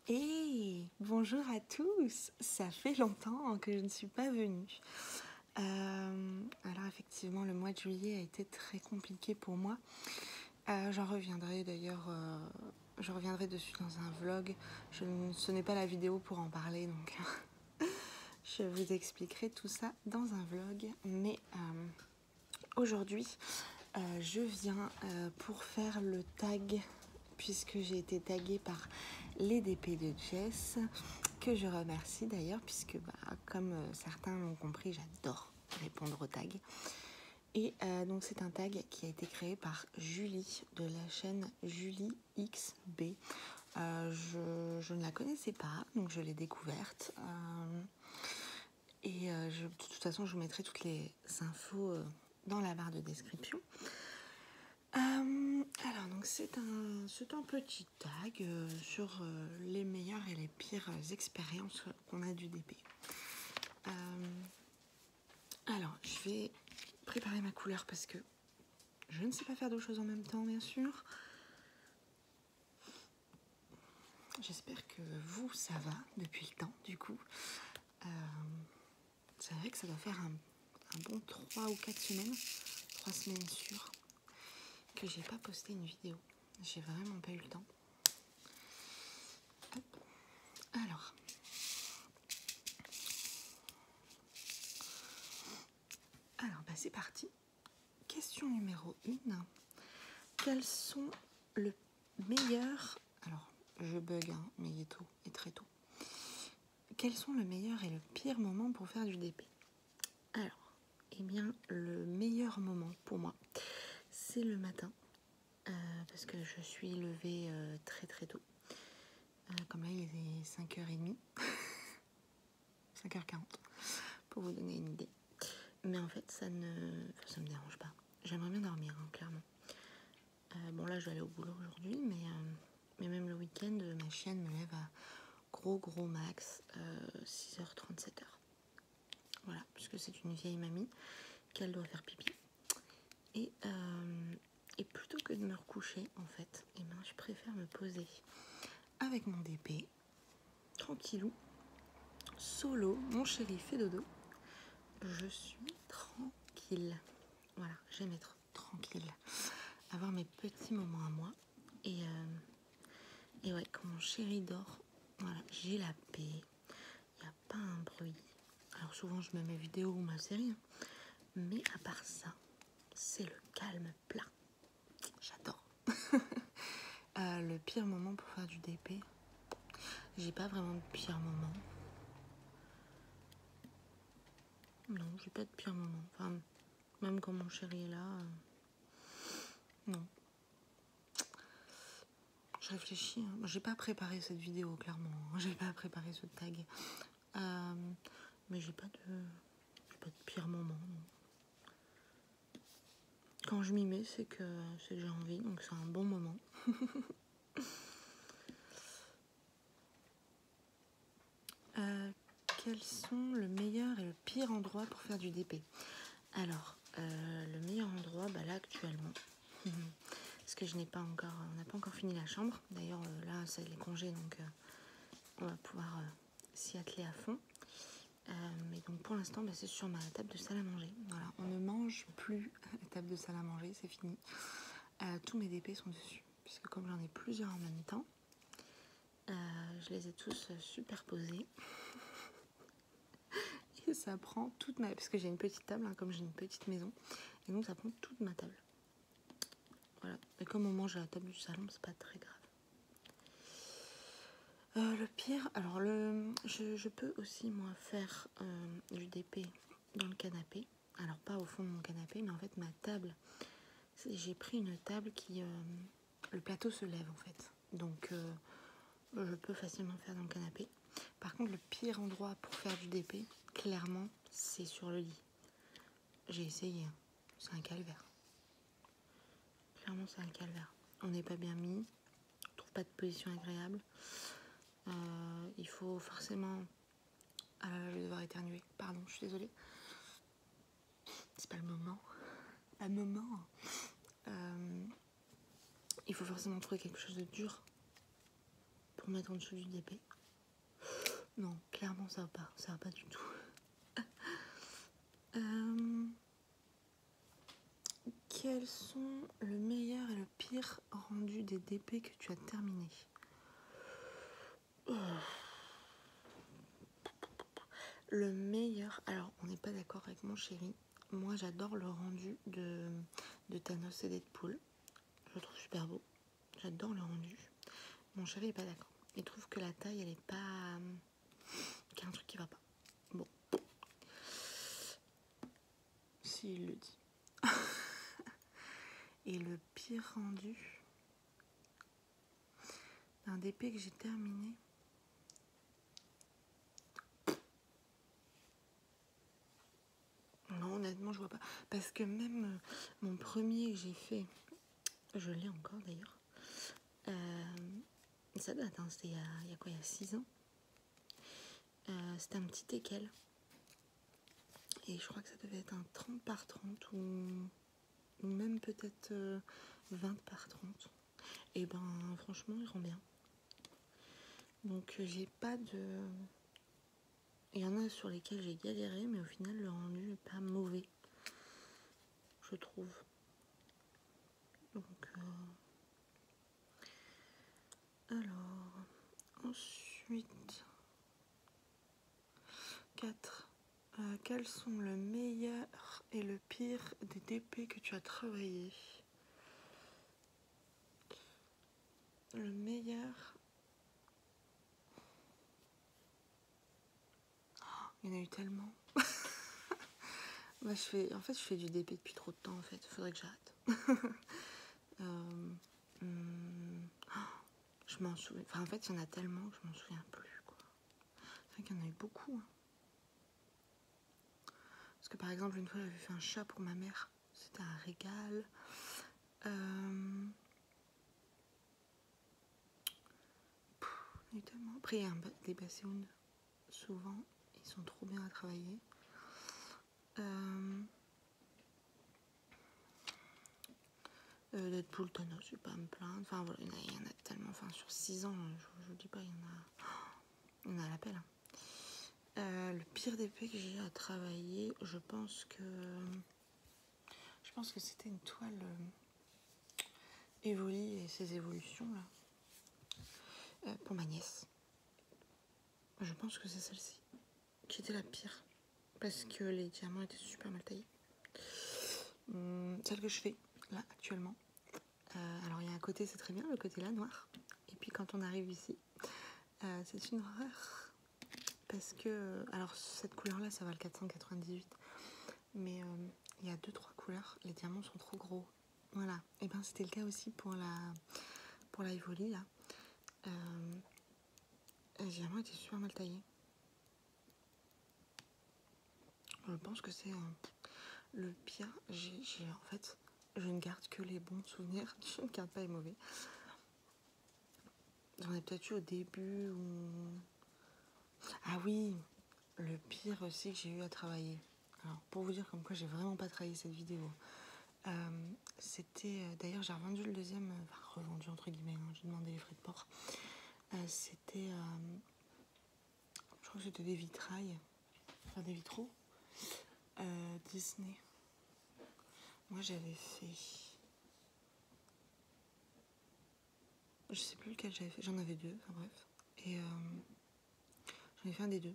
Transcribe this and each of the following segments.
Et bonjour à tous, ça fait longtemps que je ne suis pas venue. Alors effectivement, le mois de juillet a été très compliqué pour moi. J'en reviendrai d'ailleurs, je reviendrai dessus dans un vlog. Ce n'est pas la vidéo pour en parler, donc je vous expliquerai tout ça dans un vlog. Mais aujourd'hui, je viens pour faire le tag, puisque j'ai été taguée par les DP de Jess, que je remercie d'ailleurs, puisque comme certains l'ont compris, j'adore répondre aux tags. Et donc c'est un tag qui a été créé par Julie de la chaîne Julie XB. Je ne la connaissais pas, donc je l'ai découverte. De toute façon, je vous mettrai toutes les infos dans la barre de description. Alors, donc c'est un petit tag sur les meilleures et les pires expériences qu'on a du DP. Alors, je vais préparer ma couleur parce que je ne sais pas faire deux choses en même temps, bien sûr. J'espère que vous, ça va depuis le temps, du coup. C'est vrai que ça doit faire un bon 3 ou 4 semaines, 3 semaines sûres, que j'ai pas posté une vidéo. J'ai vraiment pas eu le temps. Hop. Alors c'est parti. Question numéro 1. Quels sont le meilleur... Alors, je bug, hein, mais il est tôt, et très tôt. Quels sont le meilleur et le pire moment pour faire du DP? Alors, eh bien, le meilleur moment pour moi, c'est le matin, parce que je suis levée très très tôt. Comme là, il est 5h30, 5h40, pour vous donner une idée. Mais en fait, ça me dérange pas. J'aimerais bien dormir, hein, clairement. Bon, là, je vais aller au boulot aujourd'hui, mais même le week-end, ma chienne me lève à gros max 6h30, 7h. Voilà, puisque c'est une vieille mamie qu'elle doit faire pipi. Et plutôt que de me recoucher, en fait, je préfère me poser avec mon DP, tranquillou, solo, mon chéri fait dodo. Je suis tranquille. Voilà, j'aime être tranquille. Avoir mes petits moments à moi. Et ouais, quand mon chéri dort, voilà, j'ai la paix. Il n'y a pas un bruit. Alors souvent, je mets mes vidéos ou ma série. Hein, mais à part ça, c'est le calme plat. J'adore. Le pire moment pour faire du DP, j'ai pas vraiment de pire moment. Non, j'ai pas de pire moment. Enfin, même quand mon chéri est là, non. Je réfléchis. Hein. J'ai pas préparé cette vidéo, clairement. J'ai pas préparé ce tag. Mais j'ai pas de pire moment. Non. Quand je m'y mets, c'est que j'ai envie, donc c'est un bon moment. Quels sont le meilleur et le pire endroit pour faire du DP? Alors, le meilleur endroit, là actuellement, parce que on n'a pas encore fini la chambre. D'ailleurs, là, c'est les congés, donc on va pouvoir s'y atteler à fond. Mais donc pour l'instant, c'est sur ma table de salle à manger. Voilà, on ne mange plus à la table de salle à manger, c'est fini. Tous mes DP sont dessus, puisque comme j'en ai plusieurs en même temps, je les ai tous superposés. Et ça prend toute ma... Parce que j'ai une petite table, hein, comme j'ai une petite maison. Et donc ça prend toute ma table. Voilà. Et comme on mange à la table du salon, c'est pas très grave. Le pire... Alors, je peux aussi, moi, faire du DP dans le canapé. Alors, pas au fond de mon canapé, mais en fait, ma table... J'ai pris une table qui... le plateau se lève, en fait. Donc, je peux facilement faire dans le canapé. Par contre, le pire endroit pour faire du DP, clairement, c'est sur le lit. J'ai essayé, hein. C'est un calvaire. Clairement, c'est un calvaire. On n'est pas bien mis, on trouve pas de position agréable. Il faut forcément... Ah là là, je vais devoir éternuer. Pardon, je suis désolée. C'est pas le moment. Pas le moment. Il faut forcément trouver quelque chose de dur pour mettre en dessous du DP. Non, clairement ça va pas du tout. Quels sont le meilleur et le pire rendu des DP que tu as terminé? Le meilleur, alors on n'est pas d'accord avec mon chéri. Moi j'adore le rendu de Thanos et Deadpool. Je le trouve super beau. J'adore le rendu. Mon chéri est pas d'accord. Il trouve que la taille elle est pas... qu'il y a un truc qui va pas. Bon. S'il le dit. Et le pire rendu d'un DP que j'ai terminé. Non, honnêtement, je vois pas. Parce que même mon premier que j'ai fait, je l'ai encore d'ailleurs. Ça date, hein, c'était il y a quoi, il y a 6 ans. C'était un petit teckel. Et je crois que ça devait être un 30 par 30 ou même peut-être 20 par 30. Et ben franchement il rend bien. Donc j'ai pas de... Il y en a sur lesquels j'ai galéré, mais au final le rendu n'est pas mauvais, je trouve. Donc alors ensuite 4. Quels sont le meilleur et le pire des DP que tu as travaillé? Le meilleur... Il y en a eu tellement. Bah, en fait, je fais du DP depuis trop de temps, en fait. Faudrait que j'arrête. Je m'en souviens... Enfin, en fait, il y en a tellement que je m'en souviens plus, quoi. C'est vrai qu'il y en a eu beaucoup, hein. Parce que, par exemple, une fois, j'avais fait un chat pour ma mère. C'était un régal. Il y a eu tellement... Après, il y a des basséons. Souvent, ils sont trop bien à travailler. Deadpool, Thanos, je vais pas me plaindre. Enfin voilà, il y en a tellement. Enfin sur 6 ans, je vous dis pas, il y en a à l'appel. Le pire d'épée que j'ai à travailler, je pense que c'était une toile Evoli et ses évolutions là, pour ma nièce. Je pense que c'est celle-ci qui était la pire parce que les diamants étaient super mal taillés. Celle que je fais là actuellement. Alors il y a un côté, c'est très bien, le côté là noir. Et puis quand on arrive ici, c'est une horreur. Parce que, alors cette couleur là ça va le 498. Mais il y a 2-3 couleurs, les diamants sont trop gros. Voilà, et ben c'était le cas aussi pour la Evoli là. Les diamants étaient super mal taillés. Je pense que c'est le pire. En fait, je ne garde que les bons souvenirs, je ne garde pas les mauvais. J'en ai peut-être eu au début ou... Ah oui, le pire aussi que j'ai eu à travailler. Alors, pour vous dire comme quoi j'ai vraiment pas travaillé cette vidéo. C'était... D'ailleurs, j'ai revendu le deuxième... Enfin, revendu entre guillemets, hein, j'ai demandé les frais de port. C'était... je crois que c'était des vitrailles. Enfin, des vitraux. Disney. Moi, j'avais fait... Je sais plus lequel j'avais fait. J'en avais 2, enfin bref. Et j'en ai fait un des 2.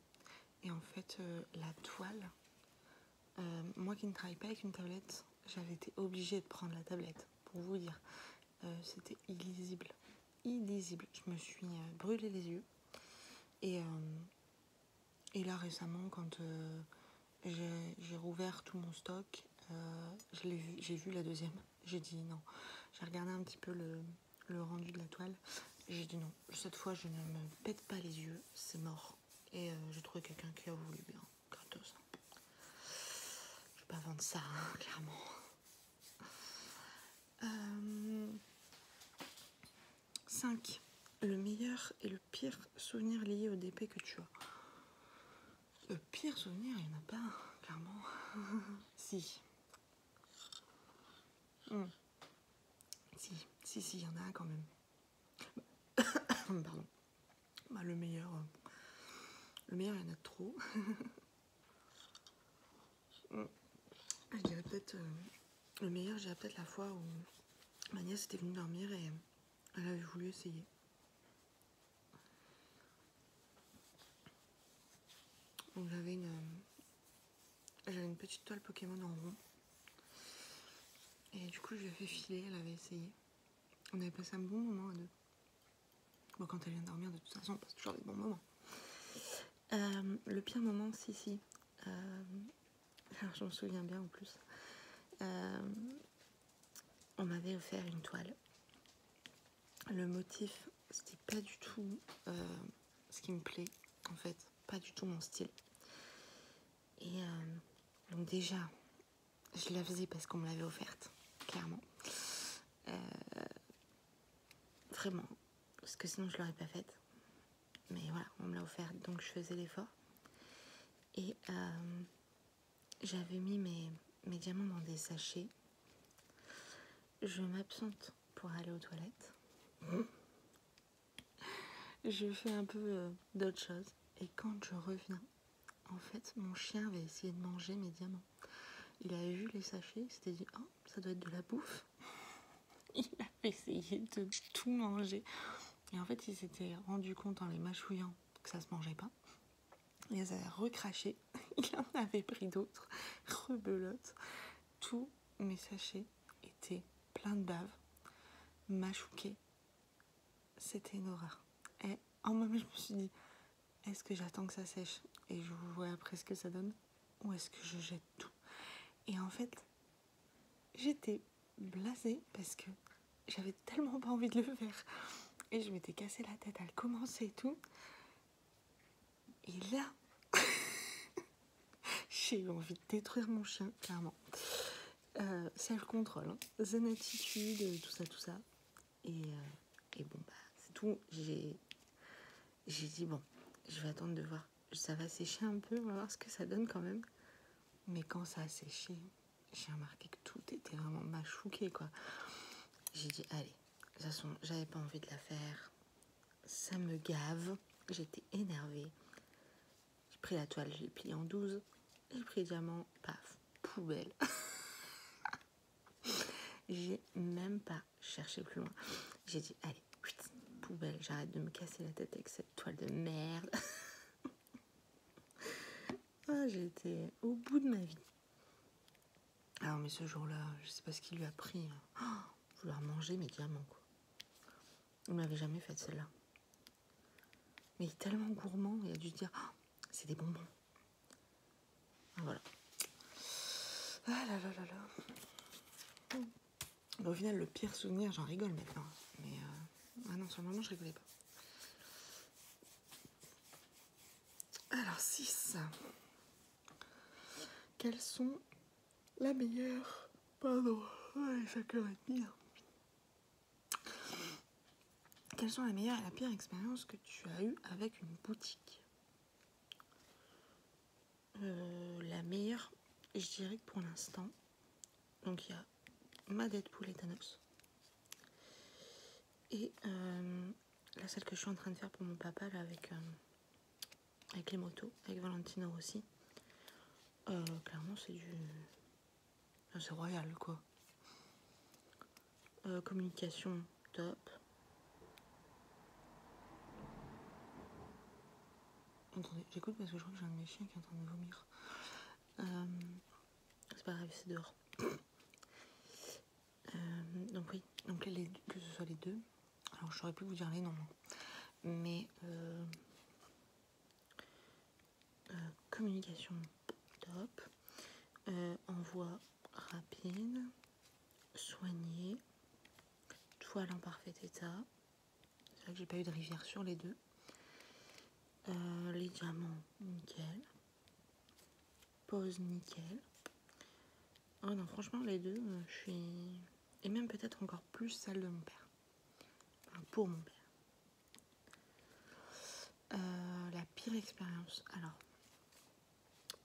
Et en fait, la toile... moi qui ne travaille pas avec une tablette, j'avais été obligée de prendre la tablette, pour vous dire. C'était illisible. Illisible. Je me suis brûlé les yeux. Et là, récemment, quand j'ai rouvert tout mon stock, j'ai vu la deuxième. J'ai dit non. J'ai regardé un petit peu le rendu de la toile. J'ai dit non. Cette fois, je ne me pète pas les yeux. C'est mort. Et j'ai trouvé quelqu'un qui a voulu bien. Gratos. Je vais pas vendre ça, hein, clairement. 5. Le meilleur et le pire souvenir lié au DP que tu as. Le pire souvenir, il n'y en a pas, clairement. Si. Si, il y en a un quand même. Pardon. Bah, le meilleur, il y en a trop. Je dirais peut-être le meilleur, je dirais peut-être la fois où ma nièce était venue dormir et elle avait voulu essayer. Donc j'avais une petite toile Pokémon en rond. Et du coup, je lui ai fait filer, elle avait essayé. On avait passé un bon moment à deux. Bon, quand elle vient de dormir, de toute façon, on passe toujours des bons moments. Le pire moment, si. Alors, je m'en souviens bien en plus. On m'avait offert une toile. Le motif, c'était pas du tout ce qui me plaît, en fait. Pas du tout mon style. Et donc déjà, je la faisais parce qu'on me l'avait offerte, clairement. Vraiment. Parce que sinon, je l'aurais pas faite. Mais voilà, on me l'a offerte, donc je faisais l'effort. Et j'avais mis mes diamants dans des sachets. Je m'absente pour aller aux toilettes. Je fais un peu d'autres choses. Et quand je reviens, en fait, mon chien avait essayé de manger mes diamants. Il avait vu les sachets, il s'était dit « Oh, ça doit être de la bouffe ». Il avait essayé de tout manger. Et en fait, il s'était rendu compte en les mâchouillant que ça se mangeait pas. Il les avait recrachés. Il en avait pris d'autres. Rebelote. Tous mes sachets étaient pleins de bave, mâchouqués. C'était une horreur. Et en même, je me suis dit, est-ce que j'attends que ça sèche et je vous vois après ce que ça donne, ou est-ce que je jette tout? Et en fait, j'étais blasée parce que j'avais tellement pas envie de le faire. Et je m'étais cassé la tête à le commencer et tout. Et là, j'ai eu envie de détruire mon chien, clairement. Self-control, hein. Zen attitude, tout ça. Et bon, bah, c'est tout. J'ai dit, bon, je vais attendre de voir. Ça va sécher un peu, on va voir ce que ça donne quand même. Mais quand ça a séché, j'ai remarqué que tout était vraiment mâchouqué, quoi. J'ai dit, allez, de toute façon, j'avais pas envie de la faire. Ça me gave. J'étais énervée. J'ai pris la toile, je l'ai pliée en 12. J'ai pris le diamant, paf, poubelle. J'ai même pas cherché plus loin. J'ai dit, allez, poubelle, j'arrête de me casser la tête avec cette toile de merde. J'ai été au bout de ma vie. Alors, mais ce jour-là, je sais pas ce qu'il lui a pris. Vouloir manger mes diamants, quoi. Il ne m'avait jamais fait celle-là. Mais il est tellement gourmand, il a dû se dire, c'est des bonbons. Voilà. Ah là là là là. Au final, le pire souvenir, j'en rigole maintenant. Mais non, sur le moment, je rigolais pas. Alors, 6. Quelles sont la meilleure... Pardon, 5h30. Quelles sont la meilleure et la pire expérience que tu as eue avec une boutique? La meilleure, je dirais que pour l'instant, donc il y a ma Deadpool et Thanos. Et la celle que je suis en train de faire pour mon papa là, avec les motos, avec Valentino aussi. Clairement c'est c'est royal, quoi. Communication top. Attendez, j'écoute parce que je crois que j'ai un de mes chiens qui est en train de vomir. C'est pas grave, c'est dehors. Donc oui, donc que ce soit les deux. Alors je saurais plus vous dire les noms, mais communication top, envoi rapide, soigné, toile en parfait état. C'est vrai que j'ai pas eu de rivière sur les deux. Les diamants nickel, pose nickel. Oh non, franchement les deux, je suis... Et même peut-être encore plus celle de mon père. Enfin, pour mon père. La pire expérience. Alors,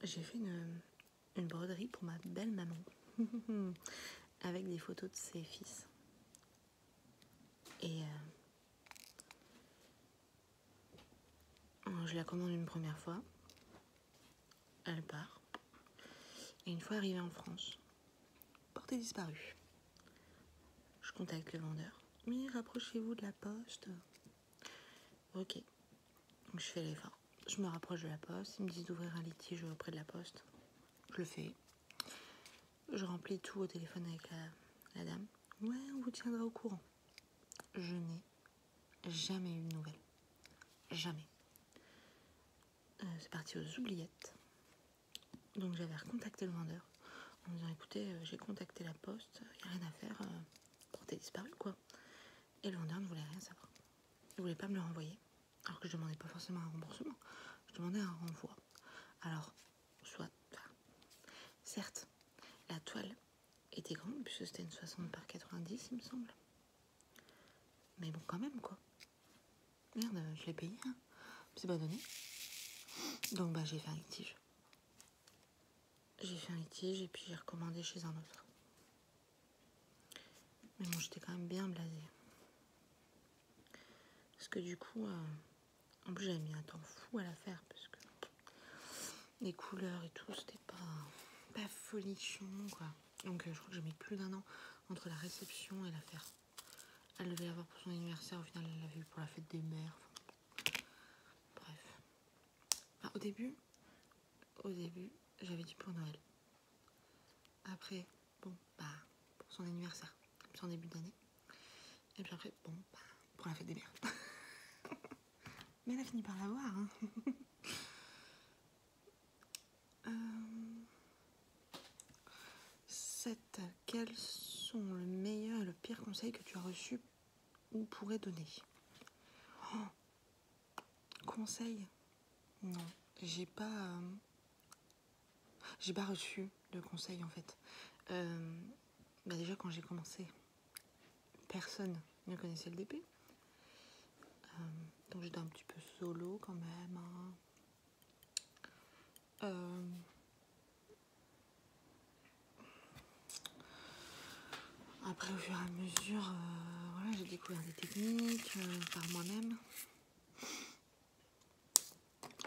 j'ai fait une broderie pour ma belle maman. Avec des photos de ses fils. Et je la commande une première fois, elle part. Et une fois arrivée en France, portée disparue. Je contacte le vendeur. Oui, rapprochez-vous de la poste. Ok, donc je fais l'effort. Je me rapproche de la poste, ils me disent d'ouvrir un litige auprès de la poste. Je le fais. Je remplis tout au téléphone avec la dame. Ouais, on vous tiendra au courant. Je n'ai jamais eu de nouvelles. Jamais. C'est parti aux oubliettes. Donc j'avais recontacté le vendeur en me disant écoutez, j'ai contacté la poste, il n'y a rien à faire, portée disparue quoi. Et le vendeur ne voulait rien savoir. Il ne voulait pas me le renvoyer. Alors que je demandais pas forcément un remboursement. Je demandais un renvoi. Alors, certes, la toile était grande, puisque c'était une 60 par 90, il me semble. Mais bon, quand même, quoi. Merde, je l'ai payé, hein. C'est pas donné. Donc, j'ai fait un litige. J'ai fait un litige et puis j'ai recommandé chez un autre. Mais bon, j'étais quand même bien blasée. Parce que du coup, en plus, j'avais mis un temps fou à la faire, parce que les couleurs et tout, c'était pas folichon, quoi. Donc, je crois que j'ai mis plus d'1 an entre la réception et l'affaire. Elle devait l'avoir pour son anniversaire, au final, elle l'a vu pour la fête des mères. Bref. Au début, j'avais dit pour Noël. Après, pour son anniversaire, son début d'année. Et puis après, pour la fête des mères. Mais elle a fini par l'avoir, hein. Quels sont le meilleur et le pire conseil que tu as reçu ou pourrais donner? Conseil? Non, j'ai pas reçu de conseil en fait. Déjà quand j'ai commencé, personne ne connaissait le DP. Donc j'étais un petit peu solo quand même. Après au fur et à mesure, j'ai découvert des techniques par moi-même.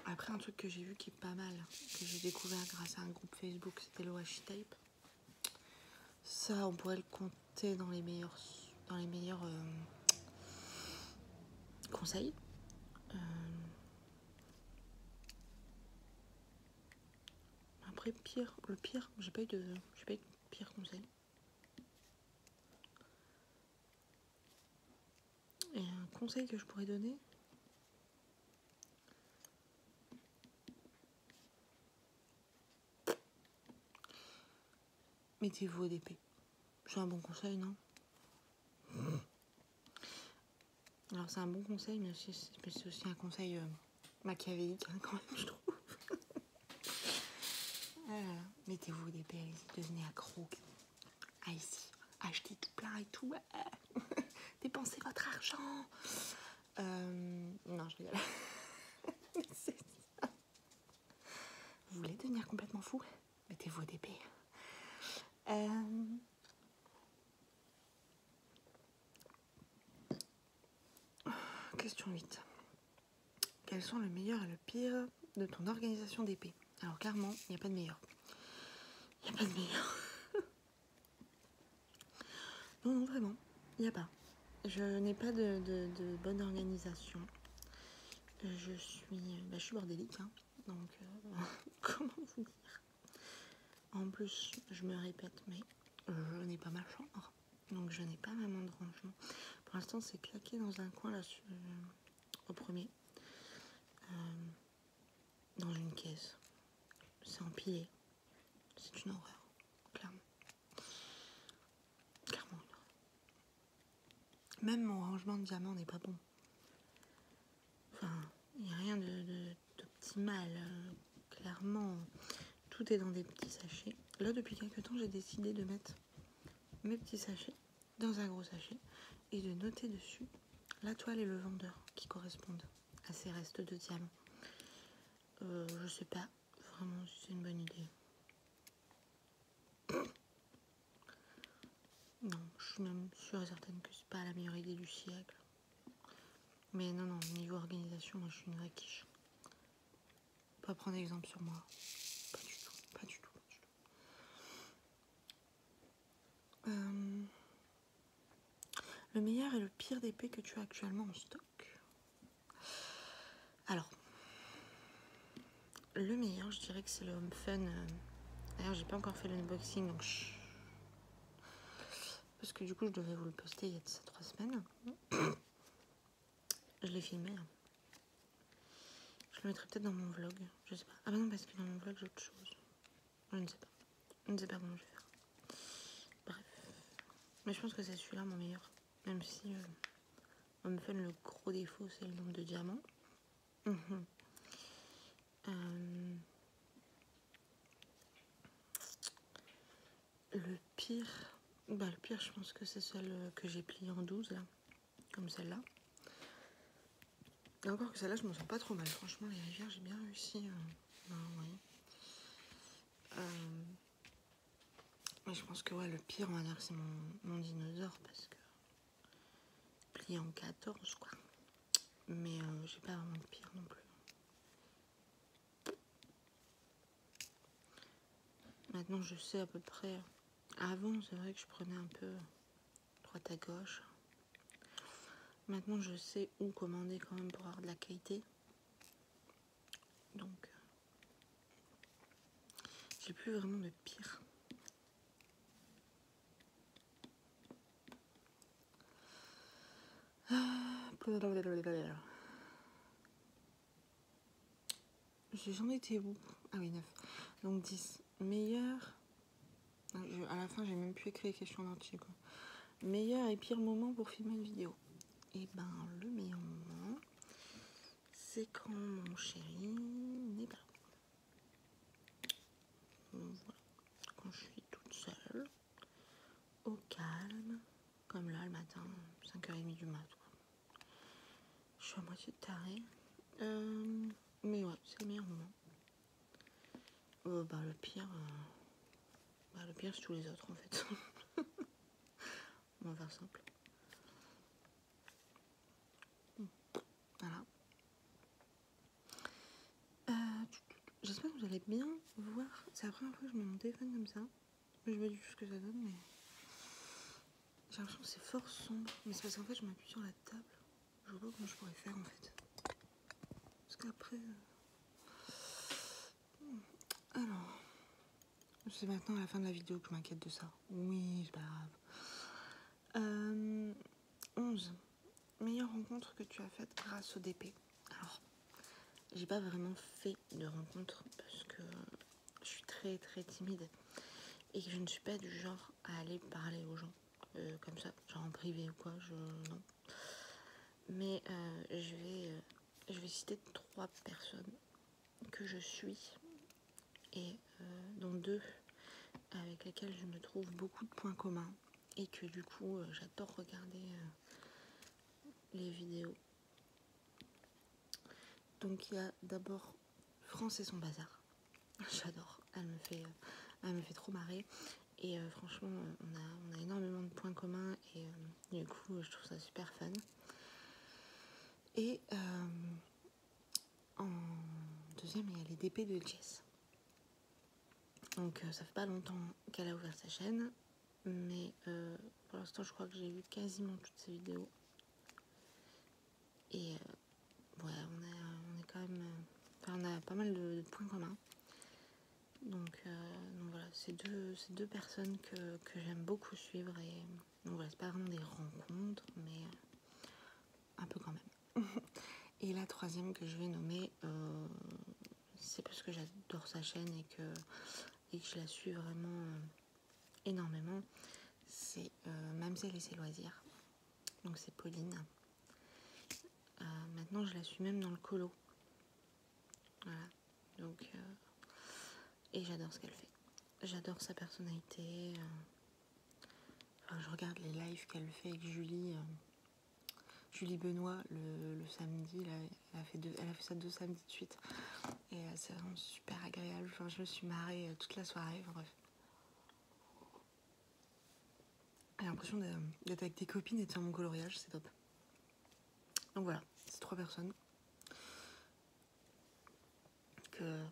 Après un truc que j'ai vu qui est pas mal, que j'ai découvert grâce à un groupe Facebook, c'était le washi tape. Ça on pourrait le compter dans les meilleurs conseils. Après le pire, j'ai pas eu de pire conseil. Et un conseil que je pourrais donner, mettez-vous au DP. C'est un bon conseil, non? Alors c'est un bon conseil, mais c'est aussi un conseil machiavélique, hein, quand même, je trouve. Mettez-vous au DP, allez-y, devenez accro. Allez-y, achetez tout plein et tout. Dépensez votre argent. Non, je rigole. C'est ça. Vous voulez devenir complètement fou? Mettez-vous au DP. Question 8. Quels sont le meilleur et le pire de ton organisation d'épée? Alors clairement, il n'y a pas de meilleur. Il n'y a pas de meilleur. Non, vraiment, il n'y a pas. Je n'ai pas de bonne organisation. Je suis bordélique, hein, donc comment vous dire? En plus, je me répète, mais je n'ai pas ma chambre, donc je n'ai pas vraiment de rangement. Pour l'instant, c'est claqué dans un coin là, au premier, dans une caisse. C'est empilé. C'est une horreur, clairement. Clairement une horreur. Même mon rangement de diamants n'est pas bon. Enfin, il n'y a rien d'optimal. Clairement, tout est dans des petits sachets. Là, depuis quelques temps, j'ai décidé de mettre mes petits sachets dans un gros sachet et de noter dessus la toile et le vendeur qui correspondent à ces restes de diamants. Je sais pas vraiment si c'est une bonne idée. Non, je suis même sûre et certaine que c'est pas la meilleure idée du siècle. Mais non, niveau organisation, moi je suis une vraie quiche. pas prendre exemple sur moi. Pas du tout, pas du tout, pas du tout. Le meilleur et le pire d'épée que tu as actuellement en stock. Alors, le meilleur, je dirais que c'est le Home Fun. D'ailleurs, j'ai pas encore fait l'unboxing, donc parce que du coup, je devais vous le poster il y a de ça 3 semaines. Je l'ai filmé. Je le mettrai peut-être dans mon vlog, je sais pas. Ah bah non, parce que dans mon vlog, j'ai autre chose. Je ne sais pas. Je ne sais pas comment je vais faire. Bref. Mais je pense que c'est celui-là mon meilleur. Même si Home Fun, le gros défaut, c'est le nombre de diamants. Le pire, le pire, je pense que c'est celle que j'ai pliée en 12, là, comme celle-là. Et encore que celle-là, je m'en sens pas trop mal. Franchement, les rivières, j'ai bien réussi. Ouais. Mais je pense que ouais, le pire, on va dire que c'est mon dinosaure, parce que plié en 14, quoi. Mais j'ai pas vraiment de pire non plus. Maintenant, je sais à peu près. Avant, c'est vrai que je prenais un peu droite à gauche. Maintenant, je sais où commander quand même pour avoir de la qualité. Donc, j'ai plus vraiment de pire. J'en étais où? Ah oui, 9. Donc 10. Meilleur. À la fin, j'ai même plus écrit les questions en entier, quoi. Meilleur et pire moment pour filmer une vidéo. Et ben, le meilleur moment, c'est quand mon chéri n'est pas là. Voilà. Quand je suis toute seule, au calme, comme là le matin, 5h30 du mat. Je suis à moitié tarée. Mais ouais, c'est le meilleur moment. Le pire, c'est tous les autres en fait. On va faire simple. Voilà. J'espère que vous allez bien voir. C'est la première fois que je mets mon téléphone comme ça. Je sais pas du tout ce que ça donne, mais j'ai l'impression que c'est fort sombre. Mais c'est parce qu'en fait, je m'appuie sur la table. Je vois pas comment je pourrais faire en fait. Parce qu'après. Alors. C'est maintenant à la fin de la vidéo que je m'inquiète de ça. Oui, c'est pas grave. 11. Meilleure rencontre que tu as faite grâce au DP. Alors, j'ai pas vraiment fait de rencontre parce que je suis très très timide et que je ne suis pas du genre à aller parler aux gens comme ça, genre en privé ou quoi, non. Mais je vais citer 3 personnes que je suis et dont 2 avec lesquelles je me trouve beaucoup de points communs et que du coup j'adore regarder les vidéos. Donc il y a d'abord France et son bazar. J'adore, elle me fait trop marrer et franchement on a énormément de points communs et du coup je trouve ça super fun. Et en deuxième il y a les DP de Jess. Donc ça fait pas longtemps qu'elle a ouvert sa chaîne, mais pour l'instant je crois que j'ai vu quasiment toutes ses vidéos. Et ouais, on est quand même. On a pas mal de points communs. Donc voilà, c'est deux personnes que j'aime beaucoup suivre. Et donc voilà, c'est pas vraiment des rencontres, mais un peu quand même. Et la troisième que je vais nommer, c'est parce que j'adore sa chaîne et que je la suis vraiment énormément. C'est Mamselle et ses loisirs. Donc c'est Pauline. Maintenant, je la suis même dans le colo. Voilà. Donc, et j'adore ce qu'elle fait. J'adore sa personnalité. Je regarde les lives qu'elle fait avec Julie Benoît le samedi. Là, elle a fait ça 2 samedis de suite. Et c'est vraiment super agréable. Enfin, je me suis marrée toute la soirée. Enfin, bref. J'ai l'impression d'être avec tes copines et de faire mon coloriage. C'est top. Donc voilà, c'est 3 personnes que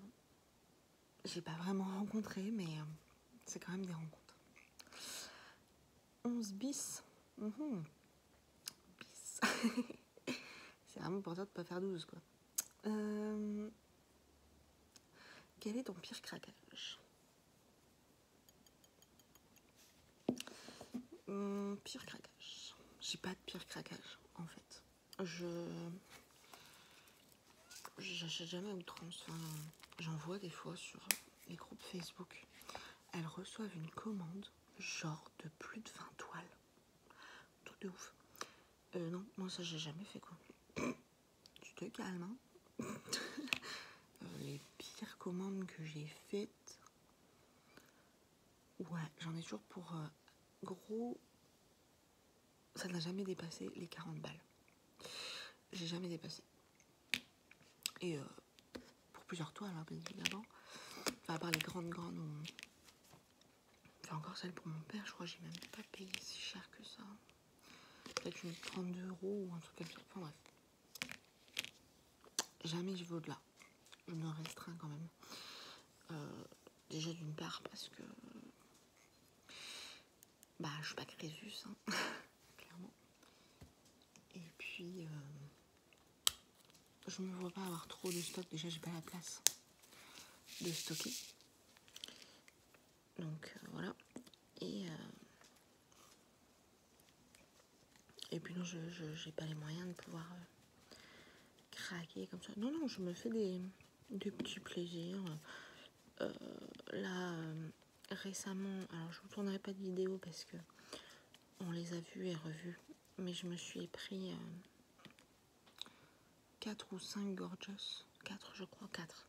j'ai pas vraiment rencontré, mais c'est quand même des rencontres. 11 bis. Bis. C'est vraiment pour toi de pas faire 12, quoi. Quel est ton pire craquage? Pire craquage. J'ai pas de pire craquage, en fait. J'achète jamais à outrance. Enfin, j'en vois des fois sur les groupes Facebook. Elles reçoivent une commande, genre de plus de 20 toiles. Truc de ouf. Non, moi ça j'ai jamais fait, quoi. Tu te calmes, hein. Les pires commandes que j'ai faites... Ouais, j'en ai toujours pour gros... Ça n'a jamais dépassé les 40 balles. J'ai jamais dépassé. Et pour plusieurs toiles, hein, bien évidemment. Enfin, à part les grandes où... Enfin, encore celle pour mon père, je crois que j'ai même pas payé si cher que ça. Peut-être une 32 € ou un truc comme ça. Enfin bref. Jamais je vais au-delà. Je me restreins quand même. Déjà d'une part parce que... Bah, je suis pas Crésus, hein, clairement. Et puis... je me vois pas avoir trop de stock. Déjà, j'ai pas la place de stocker. Donc, voilà. Et puis non, j'ai pas les moyens de pouvoir craquer comme ça. Non, je me fais des petits plaisirs. Là, récemment, alors je vous tournerai pas de vidéo parce que on les a vus et revus, mais je me suis pris 4 ou 5 Gorgeous. 4, je crois, 4.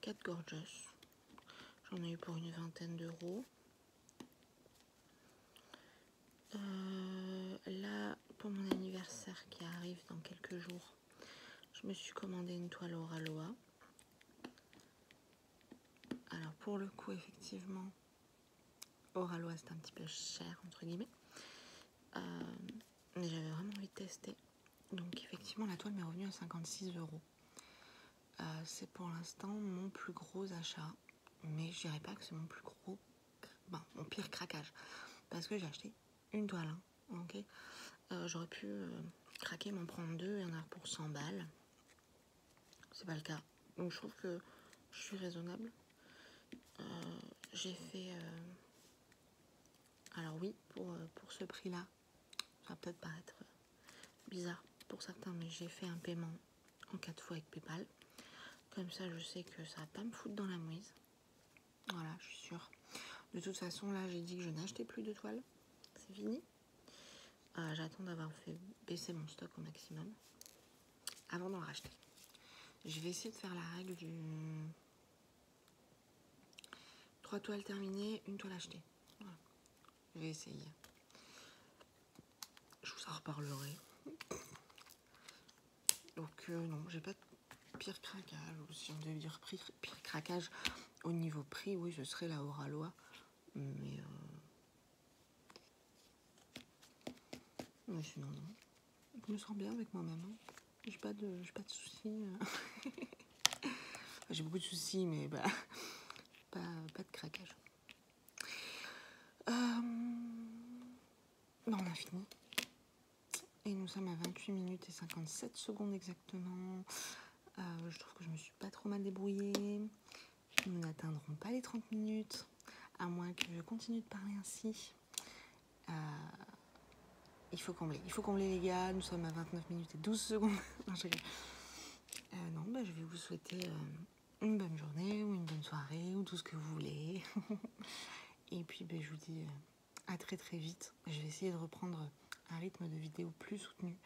4 Gorgeous. J'en ai eu pour une 20aine d'euros. Là, pour mon anniversaire qui arrive dans quelques jours, je me suis commandé une toile Oraloa. Alors pour le coup, effectivement, Oraloa c'est un petit peu cher, entre guillemets. Mais j'avais vraiment envie de tester. Donc effectivement, la toile m'est revenue à 56 €. C'est pour l'instant mon plus gros achat. Mais je dirais pas que c'est mon plus gros... mon pire craquage. Parce que j'ai acheté une toile. Hein, ok. J'aurais pu craquer, m'en prendre 2 et en avoir pour 100 balles. C'est pas le cas. Donc je trouve que je suis raisonnable. J'ai fait... alors oui, pour ce prix-là, ça va peut-être paraître bizarre pour certains, mais j'ai fait un paiement en 4 fois avec PayPal. Comme ça, je sais que ça va pas me foutre dans la mouise. Voilà, je suis sûre. De toute façon, là, j'ai dit que je n'achetais plus de toiles. C'est fini. J'attends d'avoir fait baisser mon stock au maximum avant d'en racheter. Je vais essayer de faire la règle du 3 toiles terminées, une toile achetée. Voilà. Je vais essayer. Je vous en reparlerai. Donc non, j'ai pas de pire craquage. Ou si on devait dire pire craquage au niveau prix, oui, ce serait la Oraloa. Mais sinon non. Je me sens bien avec moi-même. Hein. J'ai pas de soucis. J'ai beaucoup de soucis, mais bah, pas de craquage. Non, on a fini. Et nous sommes à 28 minutes et 57 secondes exactement. Je trouve que je me suis pas trop mal débrouillée. Nous n'atteindrons pas les 30 minutes, à moins que je continue de parler ainsi. Il faut combler les gars. Nous sommes à 29 minutes et 12 secondes. Non, je vais vous souhaiter une bonne journée ou une bonne soirée ou tout ce que vous voulez. Et puis je vous dis à très très vite. Je vais essayer de reprendre un rythme de vidéo plus soutenu.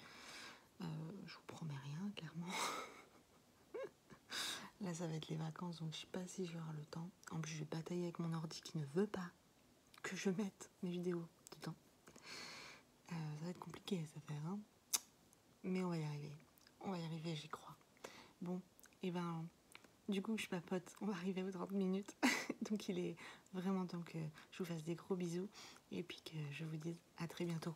Je vous promets rien, clairement. Là, ça va être les vacances, donc je sais pas si je vais avoir le temps. En plus, je vais batailler avec mon ordi qui ne veut pas que je mette mes vidéos dedans. Ça va être compliqué à faire, hein. Mais on va y arriver. J'y crois. Bon, et du coup, je papote. On va arriver aux 30 minutes. Donc, il est vraiment temps que je vous fasse des gros bisous. Et puis que je vous dise à très bientôt.